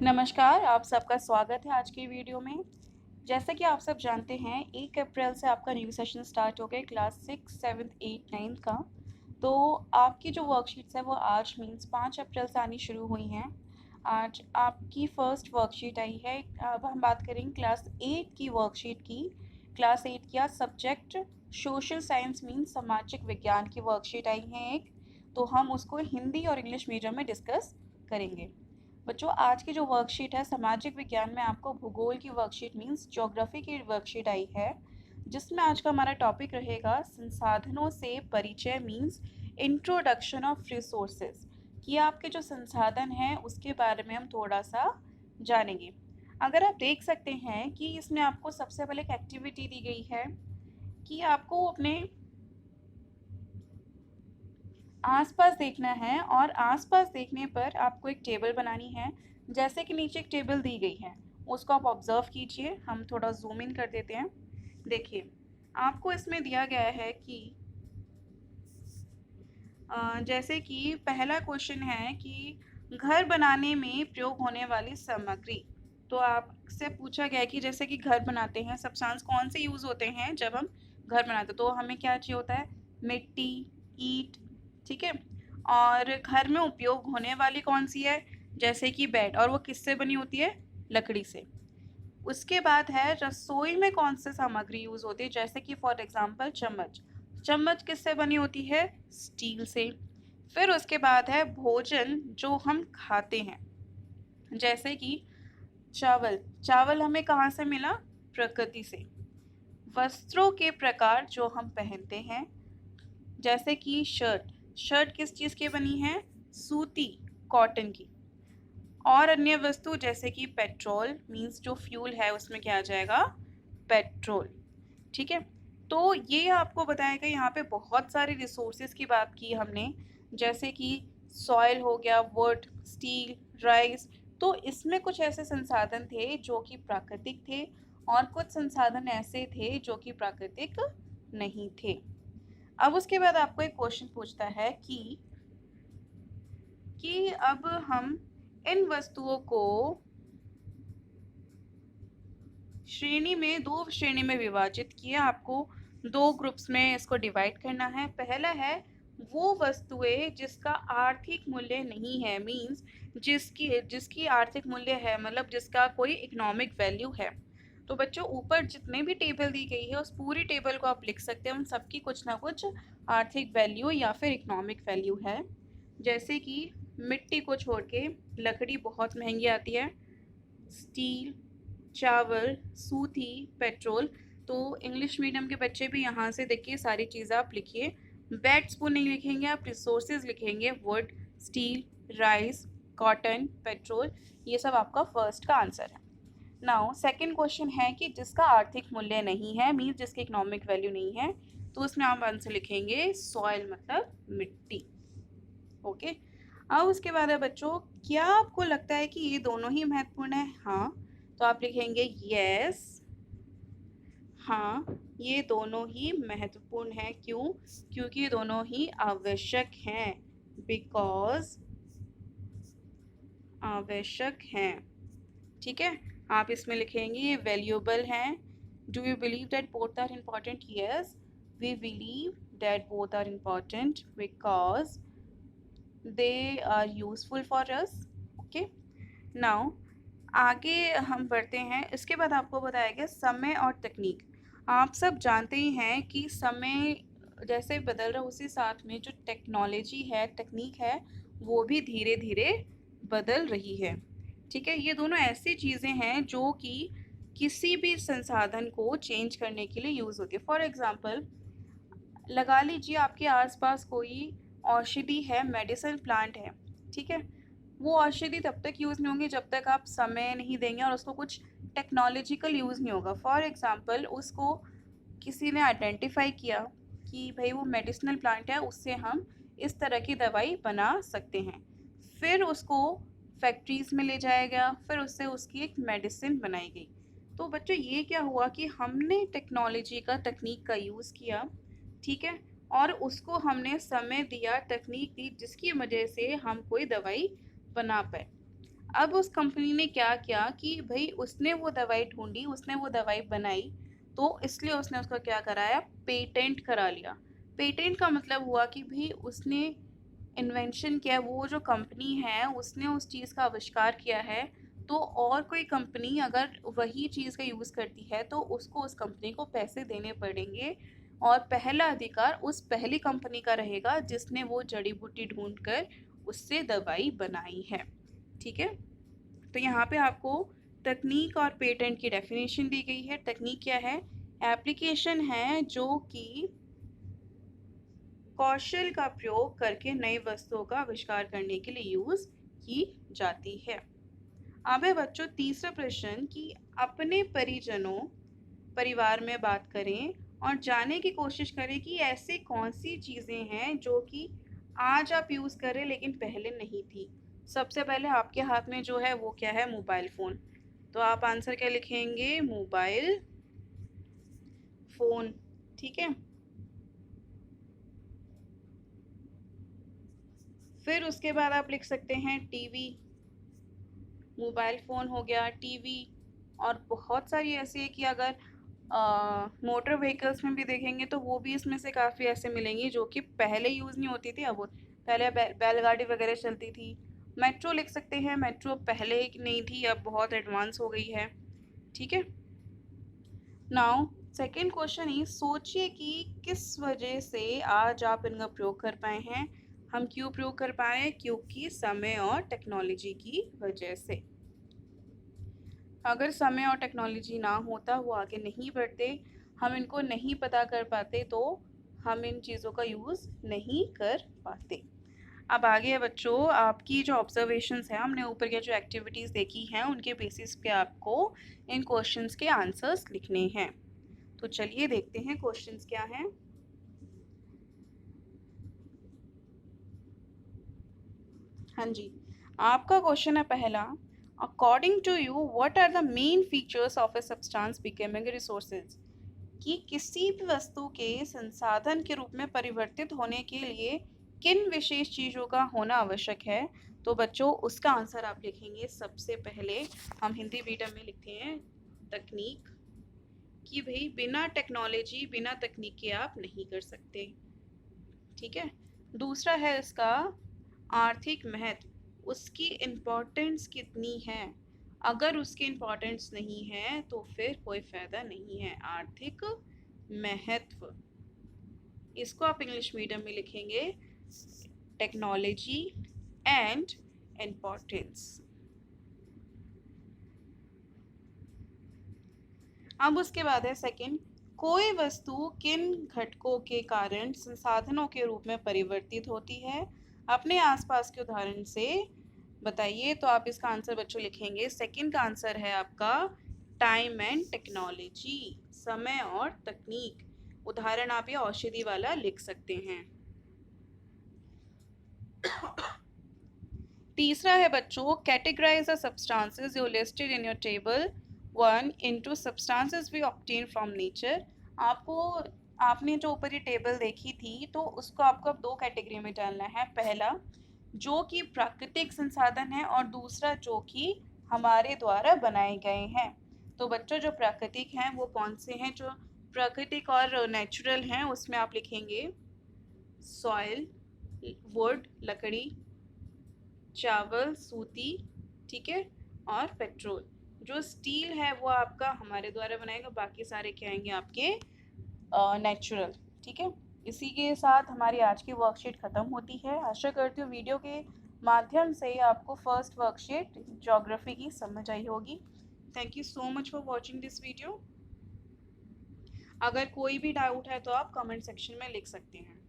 नमस्कार, आप सबका स्वागत है आज की वीडियो में। जैसा कि आप सब जानते हैं 1 अप्रैल से आपका न्यू सेशन स्टार्ट हो गया क्लास 6, 7, 8, 9 का। तो आपकी जो वर्कशीट्स है वो आज मीन्स 5 अप्रैल से आनी शुरू हुई हैं। आज आपकी फ़र्स्ट वर्कशीट आई है। अब हम बात करेंगे क्लास 8 की वर्कशीट की। क्लास 8 की आज सब्जेक्ट सोशल साइंस मीन्स सामाजिक विज्ञान की वर्कशीट आई है एक। तो हम उसको हिंदी और इंग्लिश मीडियम में डिस्कस करेंगे। बच्चों आज की जो वर्कशीट है सामाजिक विज्ञान में आपको भूगोल की वर्कशीट मीन्स ज्योग्राफी की वर्कशीट आई है, जिसमें आज का हमारा टॉपिक रहेगा संसाधनों से परिचय मीन्स इंट्रोडक्शन ऑफ रिसोर्सेज। कि आपके जो संसाधन हैं उसके बारे में हम थोड़ा सा जानेंगे। अगर आप देख सकते हैं कि इसमें आपको सबसे पहले एक एक्टिविटी दी गई है कि आपको अपने आसपास देखना है और आसपास देखने पर आपको एक टेबल बनानी है। जैसे कि नीचे एक टेबल दी गई है उसको आप ऑब्जर्व कीजिए। हम थोड़ा जूम इन कर देते हैं। देखिए आपको इसमें दिया गया है कि जैसे कि पहला क्वेश्चन है कि घर बनाने में प्रयोग होने वाली सामग्री। तो आपसे पूछा गया है कि जैसे कि घर बनाते हैं सब्सटेंस कौन से यूज़ होते हैं जब हम घर बनाते हैं, तो हमें क्या चाहिए होता है, मिट्टी, ईंट, ठीक है। और घर में उपयोग होने वाली कौन सी है, जैसे कि बेड, और वो किससे बनी होती है, लकड़ी से। उसके बाद है रसोई में कौन सी सामग्री यूज होती है, जैसे कि फॉर एग्जांपल चम्मच। चम्मच किससे बनी होती है, स्टील से। फिर उसके बाद है भोजन जो हम खाते हैं, जैसे कि चावल। चावल हमें कहाँ से मिला, प्रकृति से। वस्त्रों के प्रकार जो हम पहनते हैं, जैसे कि शर्ट। शर्ट किस चीज़ की बनी है, सूती, कॉटन की। और अन्य वस्तु जैसे कि पेट्रोल मींस जो फ्यूल है उसमें क्या आ जाएगा, पेट्रोल, ठीक है। तो ये आपको बताया गया, यहाँ पे बहुत सारे रिसोर्सेज की बात की हमने, जैसे कि सॉइल हो गया, वुड, स्टील, राइस। तो इसमें कुछ ऐसे संसाधन थे जो कि प्राकृतिक थे और कुछ संसाधन ऐसे थे जो कि प्राकृतिक नहीं थे। अब उसके बाद आपको एक क्वेश्चन पूछता है कि अब हम इन वस्तुओं को दो श्रेणी में विभाजित किया। आपको दो ग्रुप्स में इसको डिवाइड करना है। पहला है वो वस्तुएं जिसका आर्थिक मूल्य नहीं है, मींस जिसकी जिसकी आर्थिक मूल्य है, मतलब जिसका कोई इकोनॉमिक वैल्यू है। तो बच्चों ऊपर जितने भी टेबल दी गई है उस पूरी टेबल को आप लिख सकते हैं, उन सबकी कुछ ना कुछ आर्थिक वैल्यू या फिर इकोनॉमिक वैल्यू है। जैसे कि मिट्टी को छोड़ के लकड़ी बहुत महंगी आती है, स्टील, चावल, सूती, पेट्रोल। तो इंग्लिश मीडियम के बच्चे भी यहाँ से देखिए सारी चीज़ें आप लिखिए। बेड स्पून नहीं लिखेंगे आप, रिसोर्सेज लिखेंगे, would, steel, rice, cotton, petrol. ये सब आपका फर्स्ट का आंसर है। नाउ सेकंड क्वेश्चन है कि जिसका आर्थिक मूल्य नहीं है, मीन्स जिसकी इकोनॉमिक वैल्यू नहीं है, तो उसमें आप आंसर लिखेंगे सॉइल, मतलब मिट्टी। ओके। अब उसके बाद है बच्चों, क्या आपको लगता है कि ये दोनों ही महत्वपूर्ण है, हाँ। तो आप लिखेंगे यस, हाँ, ये दोनों ही महत्वपूर्ण है। क्यों, क्योंकि ये दोनों ही आवश्यक हैं, बिकॉज आवश्यक हैं, ठीक है। आप इसमें लिखेंगे ये वैल्यूएबल हैं। Do you believe that both are important, yes, we believe that both are important because they are useful for us. Okay. Now आगे हम बढ़ते हैं। इसके बाद आपको बताया गया समय और तकनीक। आप सब जानते ही हैं कि समय जैसे बदल रहा है उसी साथ में जो टेक्नोलॉजी है, तकनीक है, वो भी धीरे धीरे बदल रही है, ठीक है। ये दोनों ऐसी चीज़ें हैं जो कि किसी भी संसाधन को चेंज करने के लिए यूज़ होती है। फॉर एग्ज़ाम्पल लगा लीजिए आपके आसपास कोई औषधि है, मेडिसिन प्लांट है, ठीक है। वो औषधि तब तक यूज़ नहीं होंगी जब तक आप समय नहीं देंगे और उसको कुछ टेक्नोलॉजिकल यूज़ नहीं होगा। फॉर एग्ज़ाम्पल उसको किसी ने आइडेंटिफाई किया कि भाई वो मेडिसिनल प्लांट है, उससे हम इस तरह की दवाई बना सकते हैं। फिर उसको फैक्ट्रीज़ में ले जाया गया, फिर उससे उसकी एक मेडिसिन बनाई गई। तो बच्चों ये क्या हुआ कि हमने टेक्नोलॉजी का, तकनीक का यूज़ किया, ठीक है। और उसको हमने समय दिया, तकनीक दी, जिसकी वजह से हम कोई दवाई बना पाए। अब उस कंपनी ने क्या किया कि भाई उसने वो दवाई ढूंढी, उसने वो दवाई बनाई, तो इसलिए उसने उसका क्या कराया, पेटेंट करा लिया। पेटेंट का मतलब हुआ कि भाई उसने इन्वेंशन किया, वो जो कंपनी है उसने उस चीज़ का आविष्कार किया है, तो और कोई कंपनी अगर वही चीज़ का यूज़ करती है तो उसको उस कंपनी को पैसे देने पड़ेंगे, और पहला अधिकार उस पहली कंपनी का रहेगा जिसने वो जड़ी बूटी ढूंढकर उससे दवाई बनाई है। ठीक है, तो यहाँ पे आपको तकनीक और पेटेंट की डेफिनेशन दी गई है। तकनीक क्या है, एप्लीकेशन है जो कि कौशल का प्रयोग करके नई वस्तुओं का आविष्कार करने के लिए यूज की जाती है। अब है बच्चों तीसरा प्रश्न कि अपने परिजनों परिवार में बात करें और जानने की कोशिश करें कि ऐसी कौन सी चीज़ें हैं जो कि आज आप यूज़ कर रहे लेकिन पहले नहीं थी। सबसे पहले आपके हाथ में जो है वो क्या है, मोबाइल फ़ोन। तो आप आंसर क्या लिखेंगे, मोबाइल फ़ोन। ठीक है, फिर उसके बाद आप लिख सकते हैं टीवी। मोबाइल फ़ोन हो गया, टीवी, और बहुत सारी ऐसी है कि अगर मोटर व्हीकल्स में भी देखेंगे तो वो भी इसमें से काफ़ी ऐसे मिलेंगी जो कि पहले यूज़ नहीं होती थी, अब वो पहले बैलगाड़ी वगैरह चलती थी। मेट्रो लिख सकते हैं, मेट्रो पहले नहीं थी, अब बहुत एडवांस हो गई है। ठीक है, नाउ सेकेंड क्वेश्चन ही सोचिए कि किस वजह से आज आप इनका प्रयोग कर पाए हैं। हम क्यों प्रयोग कर पाए, क्योंकि समय और टेक्नोलॉजी की वजह से। अगर समय और टेक्नोलॉजी ना होता, वो आगे नहीं बढ़ते, हम इनको नहीं पता कर पाते, तो हम इन चीज़ों का यूज़ नहीं कर पाते। अब आगे है बच्चों, आपकी जो ऑब्जर्वेशंस हैं, हमने ऊपर के जो एक्टिविटीज़ देखी हैं उनके बेसिस पे आपको इन क्वेश्चंस के आंसर्स लिखने हैं। तो चलिए देखते हैं क्वेश्चंस क्या हैं। हाँ जी, आपका क्वेश्चन है पहला, according to you what are the main features of a substance becoming resources, कि किसी भी वस्तु के संसाधन के रूप में परिवर्तित होने के लिए किन विशेष चीज़ों का होना आवश्यक है। तो बच्चों उसका आंसर आप लिखेंगे सबसे पहले, हम हिंदी मीडियम में लिखते हैं तकनीक, कि भाई बिना टेक्नोलॉजी बिना तकनीक के आप नहीं कर सकते। ठीक है, दूसरा है इसका आर्थिक महत्व, उसकी इम्पोर्टेंस कितनी है, अगर उसकी इम्पोर्टेंस नहीं है तो फिर कोई फायदा नहीं है। आर्थिक महत्व, इसको आप इंग्लिश मीडियम में लिखेंगे टेक्नोलॉजी एंड इम्पोर्टेंस। अब उसके बाद है सेकंड, कोई वस्तु किन घटकों के कारण संसाधनों के रूप में परिवर्तित होती है, अपने आसपास के उदाहरण से बताइए। तो आप इसका आंसर बच्चों लिखेंगे, सेकंड का आंसर है आपका टाइम एंड टेक्नोलॉजी, समय और तकनीक। उदाहरण आप ये औषधि वाला लिख सकते हैं। तीसरा है बच्चों, categorize the substances you listed in your table 1 into substances we obtain from nature. आपको आपने जो ऊपर ये टेबल देखी थी तो उसको आपको अब दो कैटेगरी में डालना है, पहला जो कि प्राकृतिक संसाधन है और दूसरा जो कि हमारे द्वारा बनाए गए हैं। तो बच्चों जो प्राकृतिक हैं वो कौन से हैं, जो प्राकृतिक और नेचुरल हैं उसमें आप लिखेंगे सॉइल, वुड लकड़ी, चावल सूती, ठीक है, और पेट्रोल। जो स्टील है वो आपका हमारे द्वारा बनाएगा, बाकी सारे क्या आएंगे आपके नेचुरल। ठीक है, इसी के साथ हमारी आज की वर्कशीट ख़त्म होती है। आशा करती हूँ वीडियो के माध्यम से आपको फर्स्ट वर्कशीट ज्योग्राफी की समझ आई होगी। Thank you so much for watching this video. अगर कोई भी डाउट है तो आप कमेंट सेक्शन में लिख सकते हैं।